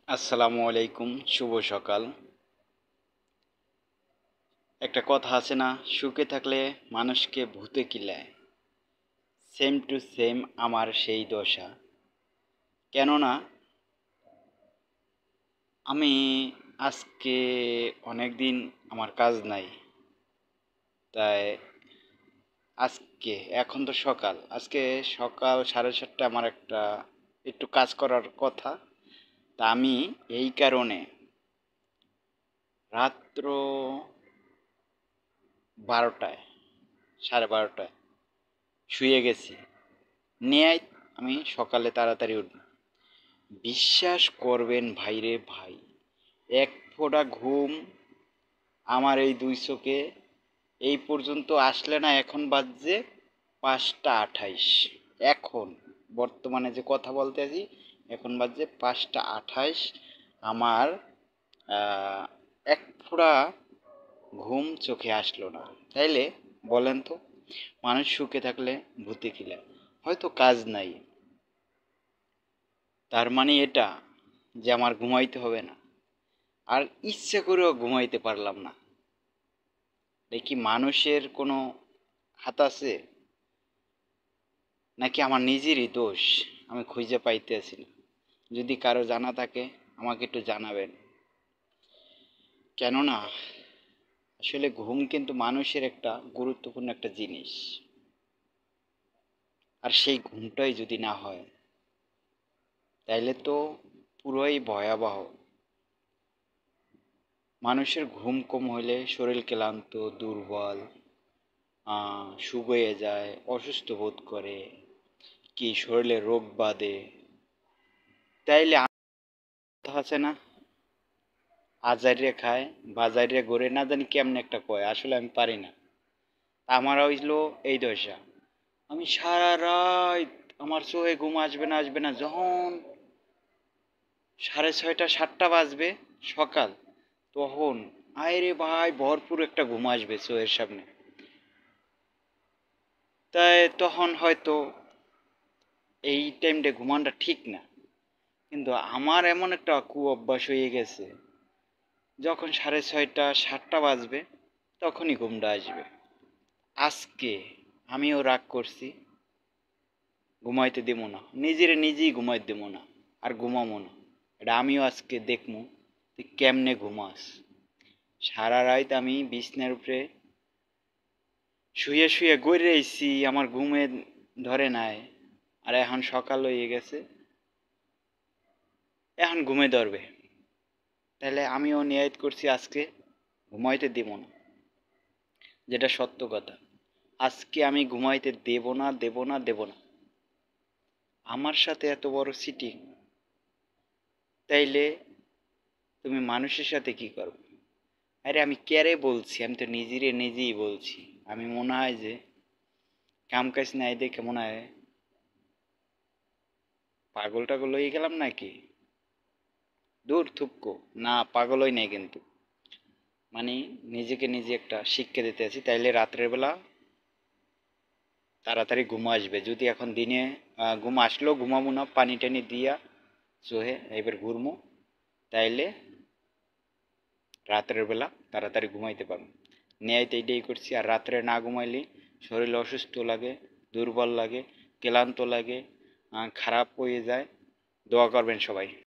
আসসালামু আলাইকুম, শুভ সকাল। একটা কথা আছে না, সুখে থাকলে মানুষকে ভূতে কিলায়। সেম টু সেম আমার সেই দশা। কেননা আমি আজকে অনেক দিন আমার কাজ নাই, তাই আজকে এখন তো সকাল, আজকে সকাল 7:30 আমার একটু কাজ করার কথা। তা আমি এই কারণে রাত্র 12টায়, 12:30টায় শুয়ে গেছি। নিয়ে আমি সকালে তাড়াতাড়ি উঠব। বিশ্বাস করবেন ভাইরে ভাই, এক ফোঁটা ঘুম আমার এই দুই চোখে এই পর্যন্ত আসলে না। এখন বাজছে 5টা 28। এখন বর্তমানে যে কথা বলতে আছি, এখন বাজছে 5টা 28। আমার এক ফোঁটা ঘুম চোখে আসলো না। তাইলে বলেন তো, মানুষ সুখে থাকলে ভূতে কিলা? হয়তো কাজ নাই, তার মানে এটা যে আমার ঘুমাইতে হবে না। আর ইচ্ছে করেও ঘুমাইতে পারলাম না। দেখি মানুষের কোনো হাত আছে, নাকি আমার নিজেরই দোষ? আমি খুঁজে পাইতেছি না। যদি কারো জানা থাকে আমাকে একটু জানাবেন। কেননা আসলে ঘুম কিন্তু মানুষের একটা গুরুত্বপূর্ণ একটা জিনিস। আর সেই ঘুমটাই যদি না হয়, তাইলে তো পুরোই ভয়াবহ। মানুষের ঘুম কম হলে শরীর ক্লান্ত, দুর্বল, শুকিয়ে যায়, অসুস্থ বোধ করে, কি শরীরে রোগ বাঁধে। তাইলে কথা আছে না, আজাইরে খায় বাজাইরে গড়ে, না জানি কেমন একটা কয়, আসলে আমি পারি না। আমার হইলো এই দশা। আমি সারা রাত আমার চোখে ঘুম আসবে না, যখন 6:30 7টা বাজবে সকাল, তখন আরে ভাই ভরপুর একটা ঘুম আসবে চোখের সামনে। তাই তখন হয়তো এই টাইমটা ঘুমানোটা ঠিক না, কিন্তু আমার এমন একটা অভ্যাস হয়ে গেছে, যখন 6:30 7টা বাজবে তখনই ঘুমটা আসবে। আজকে আমিও রাগ করছি, ঘুমাইতে দেবো না, নিজেই ঘুমাইতে দেবো না, আর ঘুমাবো না। এটা আমিও আজকে দেখবো তুই কেমনে ঘুমাস। সারা রাত আমি বিছনার উপরে শুয়ে শুয়ে গড়ে রইছি, আমার ঘুমে ধরে নাই। আর এখন সকাল হয়ে গেছে, এখন ঘুমে ধরবে। তাহলে আমিও নিয়ত করছি আজকে ঘুমাইতে দেব না, যেটা সত্য কথা। আজকে আমি ঘুমাইতে দেব না। আমার সাথে এত বড় চিটিং, তাইলে তুমি মানুষের সাথে কি করবে? আরে আমি ক্যারে বলছি, আমি তো নিজেই বলছি। আমি মনে হয় যে কাম কাজ নাই দেখে মনে হয় পাগল টাগল হয়ে গেলাম নাকি। দূর থুপকো, না পাগল হই নাই কিন্তু, মানে নিজেকে নিজে একটা শিক্ষা দিতে আছি। তাইলে রাত্রের বেলা তাড়াতাড়ি ঘুম আসবে। যদি এখন দিনে ঘুম আসলেও ঘুমাবো না, পানি টানি দিয়া চোহে এবার ঘুরমু, তাইলে রাত্রের বেলা তাড়াতাড়ি ঘুমাইতে পারবো। ন্যায়তো এইটাই করছি। আর রাত্রে না ঘুমাইলে শরীর অসুস্থ লাগে, দুর্বল লাগে, ক্লান্ত লাগে, খারাপ হয়ে যায়। দোয়া করবেন সবাই।